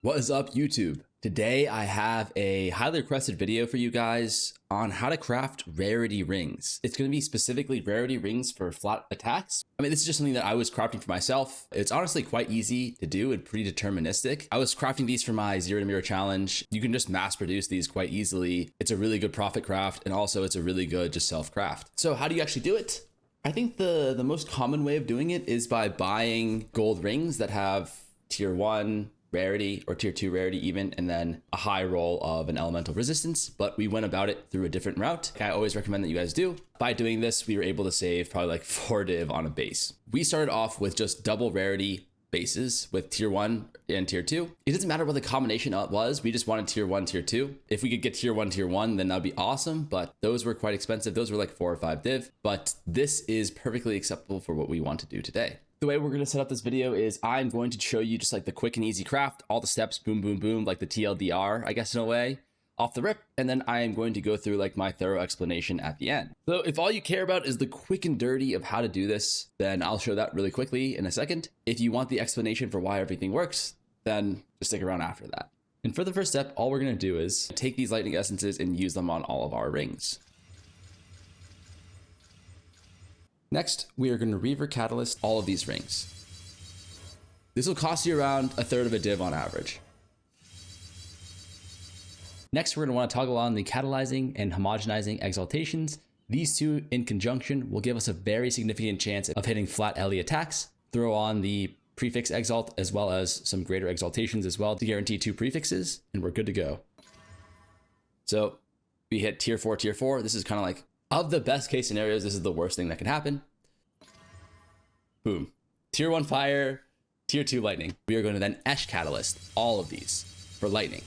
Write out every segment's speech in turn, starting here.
What is up, YouTube? Today I have a highly requested video for you guys on how to craft rarity rings. It's going to be specifically rarity rings for flat attacks. I mean, this is just something that I was crafting for myself. It's honestly quite easy to do and pretty deterministic. I was crafting these for my Zero to Mirror challenge. You can just mass produce these quite easily. It's a really good profit craft, and also it's a really good just self craft. So how do you actually do it? I think the most common way of doing it is by buying gold rings that have tier 1 rarity or tier 2 rarity even, and then a high roll of an elemental resistance. But we went about it through a different route. I always recommend that you guys do. By doing this, we were able to save probably like 4 div on a base. We started off with just double rarity bases with tier 1 and tier 2. It doesn't matter what the combination was. We just wanted tier 1, tier 2. If we could get tier 1, then that'd be awesome. But those were quite expensive. Those were like 4 or 5 div. But this is perfectly acceptable for what we want to do today. The way we're going to set up this video is I'm going to show you just like the quick and easy craft, all the steps, boom, boom, boom, like the TLDR, I guess in a way, off the rip. And then I am going to go through like my thorough explanation at the end. So if all you care about is the quick and dirty of how to do this, then I'll show that really quickly in a second. If you want the explanation for why everything works, then just stick around after that. And for the first step, all we're going to do is take these lightning essences and use them on all of our rings. Next, we are going to Reaver catalyst all of these rings. This will cost you around 1/3 of a div on average. Next, we're going to want to toggle on the catalyzing and homogenizing exaltations. These two in conjunction will give us a very significant chance of hitting flat LE attacks. Throw on the prefix exalt as well as some greater exaltations as well to guarantee 2 prefixes, and we're good to go. So we hit tier 4, tier 4. This is kind of like, of the best case scenarios, this is the worst thing that can happen. Boom. Tier 1 fire, tier 2 lightning. We are going to then Esh catalyst all of these for lightning.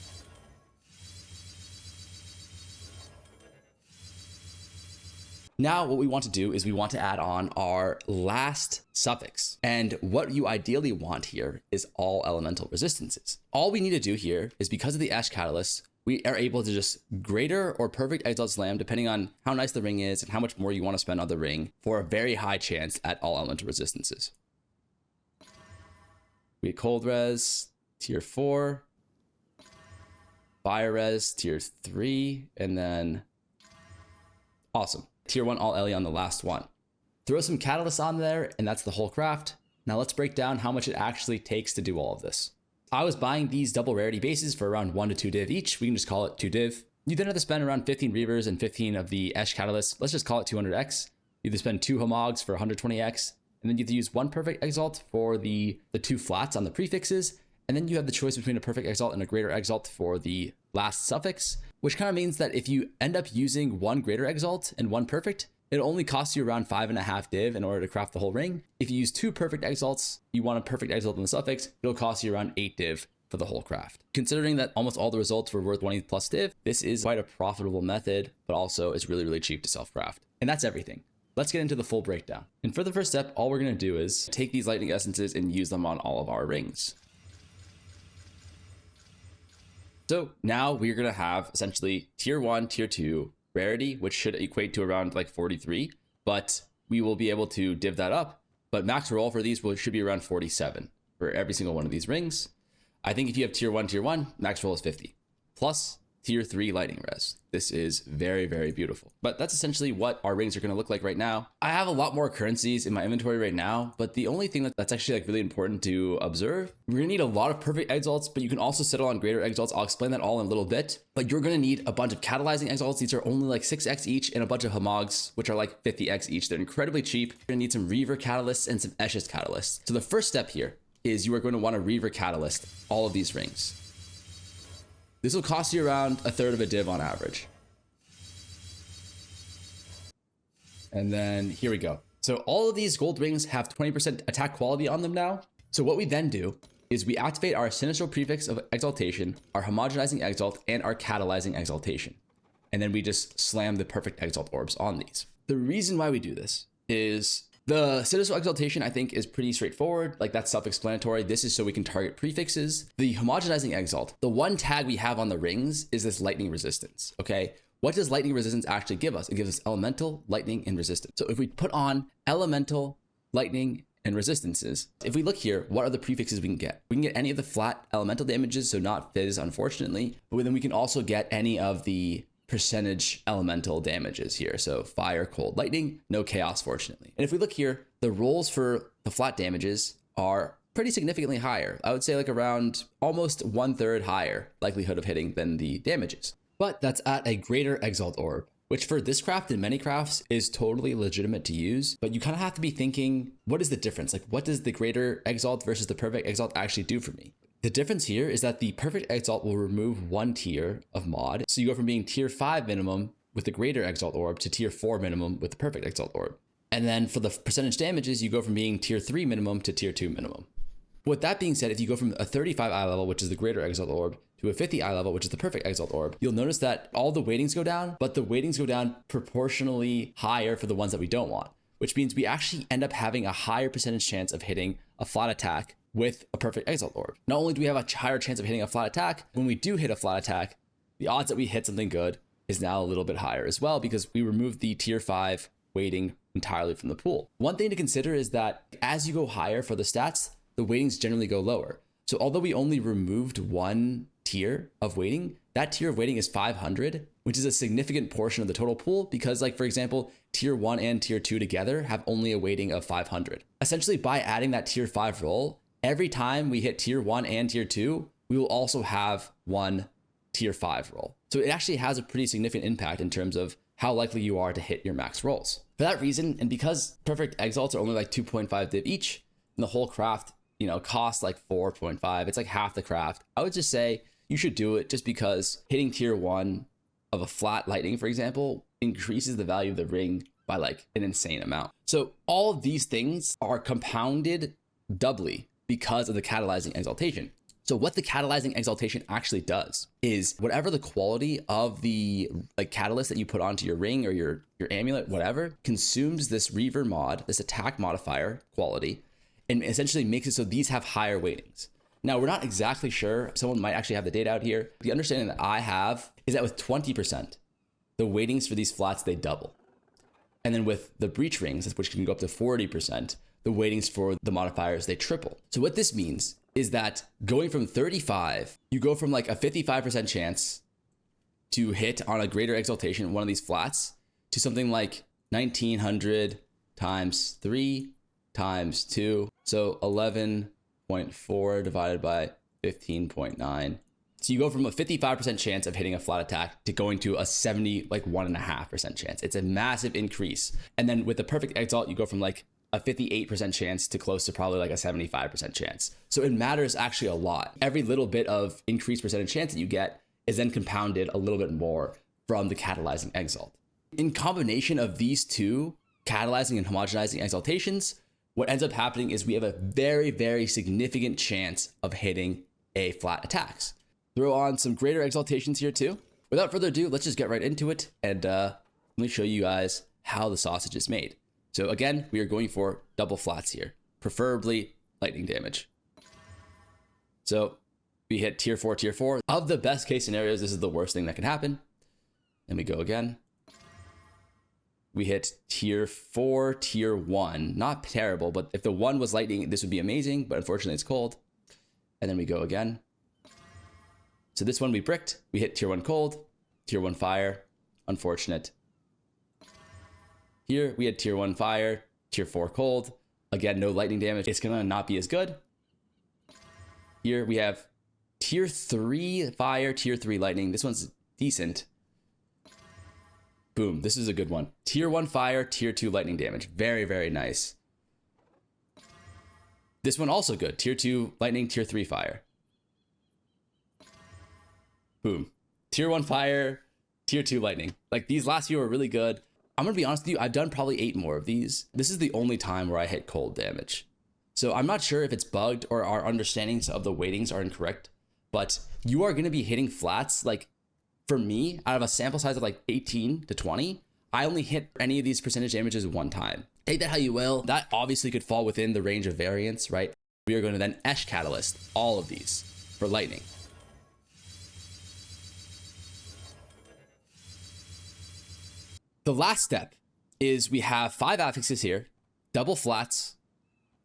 Now what we want to do is we want to add on our last suffix. And what you ideally want here is all elemental resistances. All we need to do here is, because of the Esh catalyst, we are able to just greater or perfect exalt slam, depending on how nice the ring is and how much more you want to spend on the ring, for a very high chance at all elemental resistances. We get cold res, tier 4, fire res, tier 3, and then awesome. Tier 1 all LE on the last one. Throw some catalysts on there, and that's the whole craft. Now let's break down how much it actually takes to do all of this. I was buying these double rarity bases for around 1 to 2 div each. We can just call it 2 div. You then have to spend around 15 Reavers and 15 of the Esh catalysts. Let's just call it 200x. You have to spend 2 homogs for 120x. And then you have to use 1 perfect exalt for the 2 flats on the prefixes. And then you have the choice between a perfect exalt and a greater exalt for the last suffix, which kind of means that if you end up using 1 greater exalt and 1 perfect, it only costs you around 5.5 div in order to craft the whole ring. If you use 2 perfect exalts, you want a perfect exalt in the suffix, it'll cost you around 8 div for the whole craft. Considering that almost all the results were worth 20 plus div, this is quite a profitable method, but also it's really, really cheap to self-craft. And that's everything. Let's get into the full breakdown. And for the first step, all we're going to do is take these lightning essences and use them on all of our rings. So now we're going to have essentially tier 1, tier 2 rarity, which should equate to around like 43, but we will be able to div that up. But max roll for these should be around 47 for every single one of these rings. I think if you have tier 1, max roll is 50 plus tier 3 lightning res. This is very, very beautiful. But that's essentially what our rings are going to look like right now. I have a lot more currencies in my inventory right now, but the only thing that's actually like really important to observe, we're going to need a lot of perfect exalts, but you can also settle on greater exalts. I'll explain that all in a little bit, but you're going to need a bunch of catalyzing exalts. These are only like 6x each, and a bunch of homogs, which are like 50x each. They're incredibly cheap. You're going to need some Reaver catalysts and some Eshes catalysts. So the first step here is you are going to want to Reaver catalyst all of these rings. This will cost you around 1/3 of a div on average. And then here we go. So all of these gold rings have 20% attack quality on them now. So what we then do is we activate our sinistral prefix of exaltation, our homogenizing exalt, and our catalyzing exaltation. And then we just slam the perfect exalt orbs on these. The reason why we do this is the sinistral exaltation, I think, is pretty straightforward. Like, that's self-explanatory. This is so we can target prefixes. The homogenizing exalt, the one tag we have on the rings is this lightning resistance, okay? What does lightning resistance actually give us? It gives us elemental, lightning, and resistance. So if we put on elemental, lightning, and resistances. If we look here, what are the prefixes we can get? We can get any of the flat elemental damages, so not fizz, unfortunately, but then we can also get any of the percentage elemental damages here. So fire, cold, lightning, no chaos, fortunately. And if we look here, the rolls for the flat damages are pretty significantly higher. I would say like around almost 1/3 higher likelihood of hitting than the damages. But that's at a greater exalt orb, which for this craft and many crafts is totally legitimate to use. But you kind of have to be thinking, what is the difference? Like, what does the greater exalt versus the perfect exalt actually do for me? The difference here is that the perfect exalt will remove one tier of mod. So you go from being tier 5 minimum with the greater exalt orb to tier 4 minimum with the perfect exalt orb. And then for the percentage damages, you go from being tier 3 minimum to tier 2 minimum. With that being said, if you go from a 35 eye level, which is the greater exalt orb, to a 50 eye level, which is the perfect exalt orb, you'll notice that all the weightings go down, but the weightings go down proportionally higher for the ones that we don't want, which means we actually end up having a higher percentage chance of hitting a flat attack with a perfect exalt orb. Not only do we have a higher chance of hitting a flat attack, when we do hit a flat attack, the odds that we hit something good is now a little bit higher as well, because we removed the tier 5 weighting entirely from the pool. One thing to consider is that as you go higher for the stats, the weightings generally go lower. So although we only removed one tier of weighting, that tier of weighting is 500, which is a significant portion of the total pool because, like, for example, tier 1 and tier 2 together have only a weighting of 500. Essentially, by adding that tier 5 roll, every time we hit tier 1 and tier 2, we will also have one tier 5 roll. So it actually has a pretty significant impact in terms of how likely you are to hit your max rolls. For that reason, and because perfect exalts are only like 2.5 div each, and the whole craft, you know, costs like 4.5, it's like half the craft, I would just say you should do it just because hitting tier 1 of a flat lightning, for example, increases the value of the ring by like an insane amount. So all of these things are compounded doubly because of the catalyzing exaltation. So what the catalyzing exaltation actually does is whatever the quality of the like catalyst that you put onto your ring or your amulet, whatever, consumes this Reaver mod, this attack modifier quality, and essentially makes it so these have higher weightings. Now, we're not exactly sure. Someone might actually have the data out here. The understanding that I have is that with 20%, the weightings for these flats, they double. And then with the breach rings, which can go up to 40%, the weightings for the modifiers, they triple. So what this means is that going from 35, you go from like a 55% chance to hit on a greater exaltation, one of these flats, to something like 1900 times 3 times 2. So 11.4 divided by 15.9. So you go from a 55% chance of hitting a flat attack to going to a 71.5% chance. It's a massive increase. And then with the perfect exalt, you go from like a 58% chance to close to probably like a 75% chance. So it matters actually a lot. Every little bit of increased percentage chance that you get is then compounded a little bit more from the catalyzing exalt. In combination of these two catalyzing and homogenizing exaltations, what ends up happening is we have a very, very significant chance of hitting a flat attacks. Throw on some greater exaltations here too. Without further ado, let's just get right into it and let me show you guys how the sausage is made. So again, we are going for double flats here, preferably lightning damage. So we hit tier 4, tier 4. Of the best case scenarios, this is the worst thing that can happen. And we go again. We hit tier 4, tier 1. Not terrible, but if the 1 was lightning, this would be amazing, but unfortunately it's cold. And then we go again. So this one we bricked. We hit tier 1 cold, tier 1 fire. Unfortunate. Here we had tier 1 fire, tier 4 cold. Again, no lightning damage. It's gonna not be as good. Here we have tier 3 fire, tier 3 lightning. This one's decent. Boom, this is a good one. Tier 1 fire, tier 2 lightning damage. Very, very nice. This one also good. Tier 2 lightning, tier 3 fire. Boom. Tier 1 fire, tier 2 lightning. Like these last few are really good. I'm gonna be honest with you, I've done probably 8 more of these. This is the only time where I hit cold damage. So I'm not sure if it's bugged or our understandings of the weightings are incorrect, but you are gonna be hitting flats. Like for me, out of a sample size of like 18 to 20, I only hit any of these percentage damages one time. Take that how you will. That obviously could fall within the range of variance, right? We are going to then Esh Catalyst all of these for lightning. The last step is we have 5 affixes here, double flats,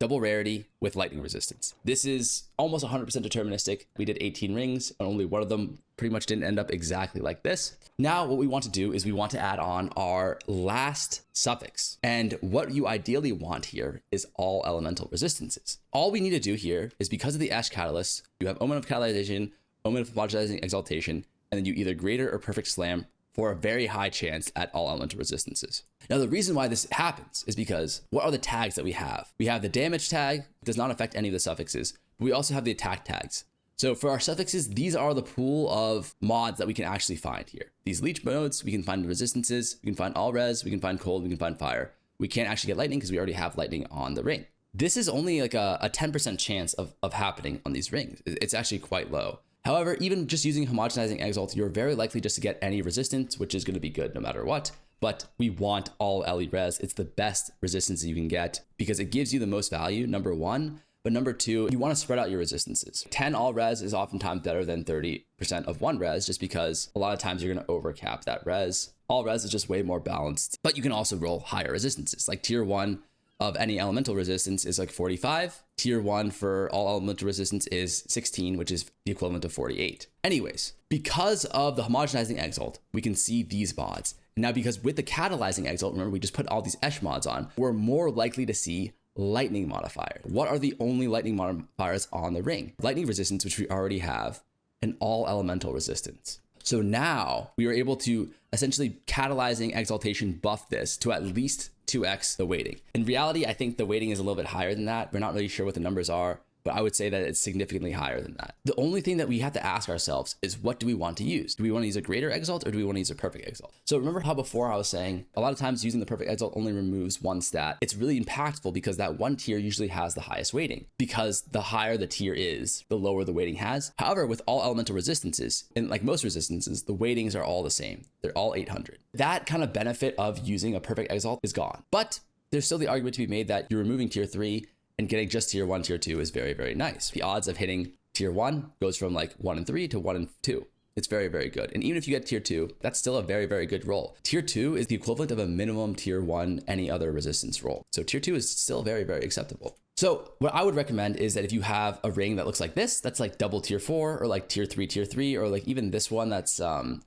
double rarity with lightning resistance. This is almost 100% deterministic. We did 18 rings and only one of them pretty much didn't end up exactly like this. Now what we want to do is we want to add on our last suffix. And what you ideally want here is all elemental resistances. All we need to do here is, because of the ash catalyst, you have omen of catalyzation, omen of homogenizing exaltation, and then you either greater or perfect slam for a very high chance at all elemental resistances. Now, the reason why this happens is because what are the tags that we have? We have the damage tag, does not affect any of the suffixes, but we also have the attack tags. So for our suffixes, these are the pool of mods that we can actually find here. These leech modes, we can find the resistances, we can find all res, we can find cold, we can find fire. We can't actually get lightning because we already have lightning on the ring. This is only like a 10% chance of happening on these rings. It's actually quite low. However, even just using homogenizing exalt, you're very likely just to get any resistance, which is going to be good no matter what. But we want all LE res. It's the best resistance that you can get because it gives you the most value, number one. But number two, you want to spread out your resistances. 10 all res is oftentimes better than 30% of one res, just because a lot of times you're going to overcap that res. All res is just way more balanced, but you can also roll higher resistances. Like tier 1 of any elemental resistance is like 45. Tier 1 for all elemental resistance is 16, which is the equivalent of 48. Anyways, because of the homogenizing exalt, we can see these mods. Now, because with the catalyzing exalt, remember, we just put all these esh mods on, we're more likely to see lightning modifier. What are the only lightning modifiers on the ring? Lightning resistance, which we already have, and all elemental resistance. So now we are able to essentially catalyzing exaltation buff this to at least 2x the weighting. In reality, I think the weighting is a little bit higher than that. We're not really sure what the numbers are, but I would say that it's significantly higher than that. The only thing that we have to ask ourselves is, what do we want to use? Do we want to use a greater exalt or do we want to use a perfect exalt? So remember how before I was saying a lot of times using the perfect exalt only removes one stat. It's really impactful because that one tier usually has the highest weighting, because the higher the tier is, the lower the weighting has. However, with all elemental resistances, and like most resistances, the weightings are all the same. They're all 800. That kind of benefit of using a perfect exalt is gone. But there's still the argument to be made that you're removing tier 3 and getting just tier 1, tier 2 is very, very nice. The odds of hitting tier 1 goes from like 1 in 3 to 1 in 2. It's very, very good. And even if you get tier 2, that's still a very, very good roll. Tier 2 is the equivalent of a minimum tier 1 any other resistance roll. So tier 2 is still very, very acceptable. So what I would recommend is that if you have a ring that looks like this, that's like double tier 4 or like tier 3, or like even this one that's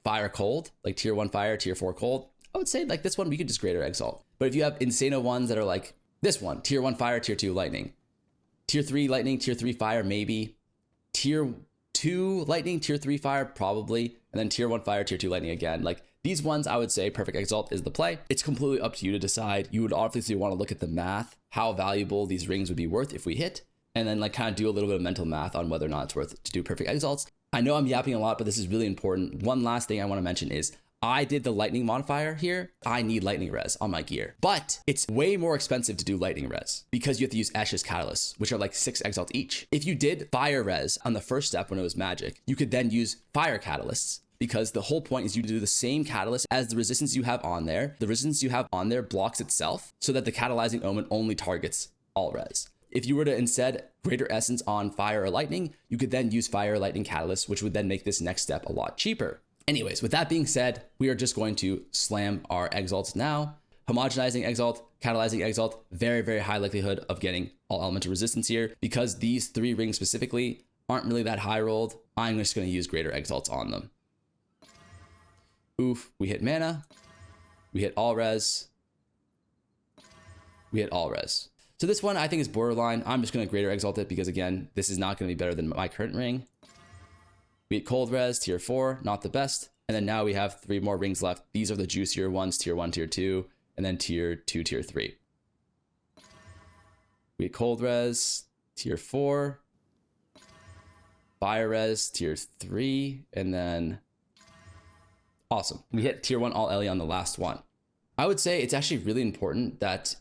fire cold, like tier 1 fire, tier 4 cold, I would say like this one, we could just greater exalt. But if you have insano ones that are like this one, tier 1 fire, tier 2 lightning, tier 3 lightning, tier 3 fire, maybe, tier 2 lightning, tier 3 fire, probably, and then tier 1 fire, tier 2 lightning again. Like these ones, I would say perfect exalt is the play. It's completely up to you to decide. You would obviously want to look at the math, how valuable these rings would be worth if we hit, and then like kind of do a little bit of mental math on whether or not it's worth to do perfect exalts. I know I'm yapping a lot, but this is really important. One last thing I want to mention is I did the lightning modifier here. I need lightning res on my gear, but it's way more expensive to do lightning res because you have to use Ash's catalysts, which are like 6 exalt each. If you did fire res on the first step when it was magic, you could then use fire catalysts, because the whole point is you do the same catalyst as the resistance you have on there. The resistance you have on there blocks itself so that the catalyzing omen only targets all res. If you were to instead greater essence on fire or lightning, you could then use fire or lightning catalyst, which would then make this next step a lot cheaper. Anyways, with that being said, we are just going to slam our exalts now. Homogenizing exalt, catalyzing exalt, very, very high likelihood of getting all elemental resistance here. Because these 3 rings specifically aren't really that high rolled, I'm just going to use greater exalts on them. Oof, we hit mana, we hit all res, we hit all res. So this one I think is borderline. I'm just going to greater exalt it because again, this is not going to be better than my current ring. We hit cold res, tier 4, not the best. And then now we have 3 more rings left. These are the juicier ones, tier 1, tier 2, and then tier 2, tier 3. We hit cold res, tier 4, fire res, tier 3, and then awesome. We hit tier 1 all LE on the last one. I would say it's actually really important that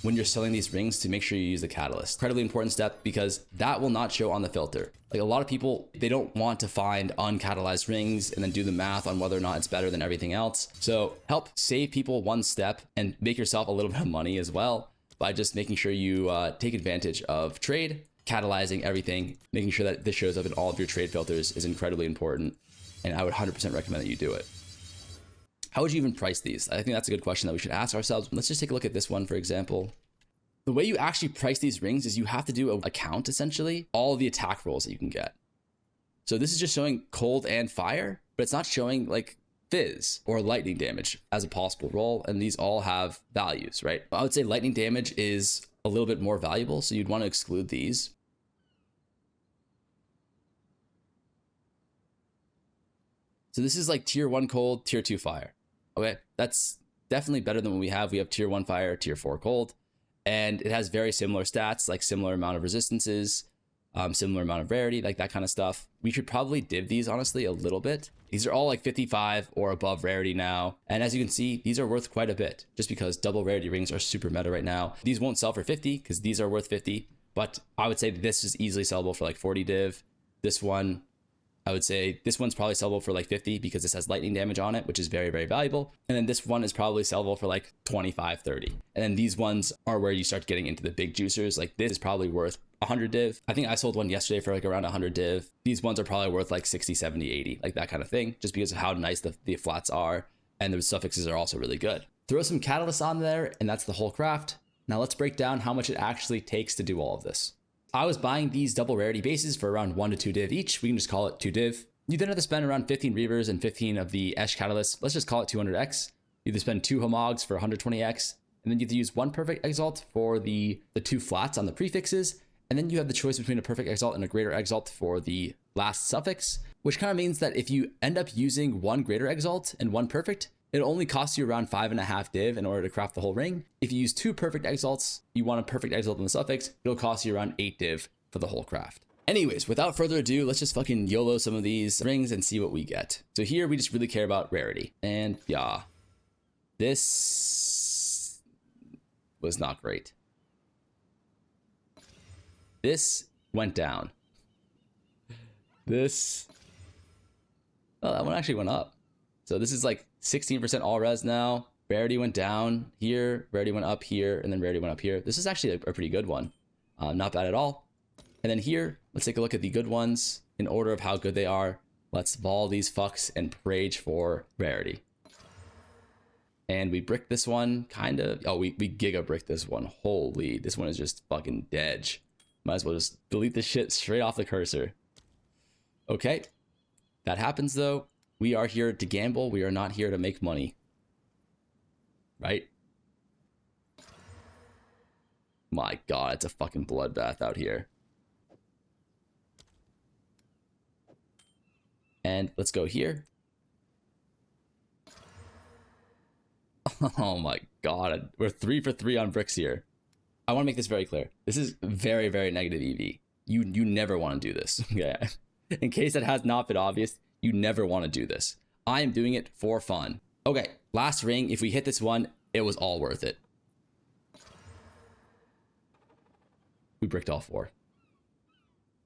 when you're selling these rings to make sure you use the catalyst. Incredibly important step because that will not show on the filter. Like a lot of people, they don't want to find uncatalyzed rings and then do the math on whether or not it's better than everything else. So help save people one step and make yourself a little bit of money as well by just making sure you take advantage of trade, catalyzing everything, making sure that this shows up in all of your trade filters is incredibly important. And I would 100% recommend that you do it. How would you even price these? I think that's a good question that we should ask ourselves. Let's just take a look at this one, for example. The way you actually price these rings is you have to do a count, essentially, all of the attack rolls that you can get. So this is just showing cold and fire, but it's not showing like fizz or lightning damage as a possible roll. And these all have values, right? I would say lightning damage is a little bit more valuable. So you'd want to exclude these. So this is like tier 1 cold, tier 2 fire. Okay, that's definitely better than what we have. We have tier 1 fire, tier 4 cold, and it has very similar stats, like similar amount of resistances, similar amount of rarity, like that kind of stuff. We should probably div these honestly a little bit. These are all like 55 or above rarity now. And as you can see, these are worth quite a bit just because double rarity rings are super meta right now. These won't sell for 50 because these are worth 50, but I would say this is easily sellable for like 40 div. This one, I would say this one's probably sellable for like 50 because this has lightning damage on it, which is very, very valuable. And then this one is probably sellable for like 25, 30. And then these ones are where you start getting into the big juicers. Like this is probably worth 100 div. I think I sold one yesterday for like around 100 div. These ones are probably worth like 60, 70, 80, like that kind of thing, just because of how nice the flats are. And the suffixes are also really good. Throw some catalysts on there and that's the whole craft. Now let's break down how much it actually takes to do all of this. I was buying these double rarity bases for around 1 to 2 div each. We can just call it 2 div. You then have to spend around 15 Reavers and 15 of the Esh catalysts. Let's just call it 200x. You have to spend 2 homogs for 120x. And then you have to use 1 perfect exalt for the 2 flats on the prefixes. And then you have the choice between a perfect exalt and a greater exalt for the last suffix, which kind of means that if you end up using 1 greater exalt and 1 perfect, it only costs you around 5.5 div in order to craft the whole ring. If you use 2 perfect exalts, you want a perfect exalt on the suffix, it'll cost you around 8 div for the whole craft. Anyways, without further ado, let's just fucking YOLO some of these rings and see what we get. So here we just really care about rarity. And yeah, this was not great. This went down. This, oh, that one actually went up. So this is like 16% all res now. Rarity went down here, rarity went up here, and then rarity went up here. This is actually a pretty good one. Not bad at all. And then here, let's take a look at the good ones in order of how good they are. Let's vol these fucks and rage for rarity. And we brick this one, kind of. Oh, we giga brick this one. Holy, this one is just fucking dead. Might as well just delete this shit straight off the cursor. Okay, that happens though. We are here to gamble. We are not here to make money. Right? My God, it's a fucking bloodbath out here. And let's go here. Oh my God, we're 3 for 3 on bricks here. I want to make this very clear. This is very, very negative EV. You never want to do this. Yeah. In case that has not been obvious, you never want to do this. I am doing it for fun. Okay, last ring. If we hit this one, it was all worth it. We bricked all 4.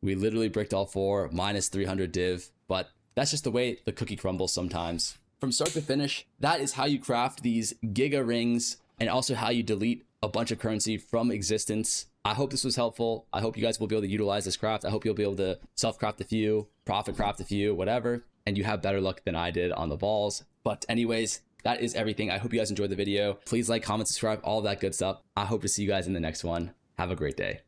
We literally bricked all 4, minus 300 div, but that's just the way the cookie crumbles sometimes. From start to finish, that is how you craft these giga rings and also how you delete a bunch of currency from existence. I hope this was helpful. I hope you guys will be able to utilize this craft. I hope you'll be able to self-craft a few, profit craft a few, whatever, and you have better luck than I did on the VAALS. But anyways, that is everything. I hope you guys enjoyed the video. Please like, comment, subscribe, all that good stuff. I hope to see you guys in the next one. Have a great day.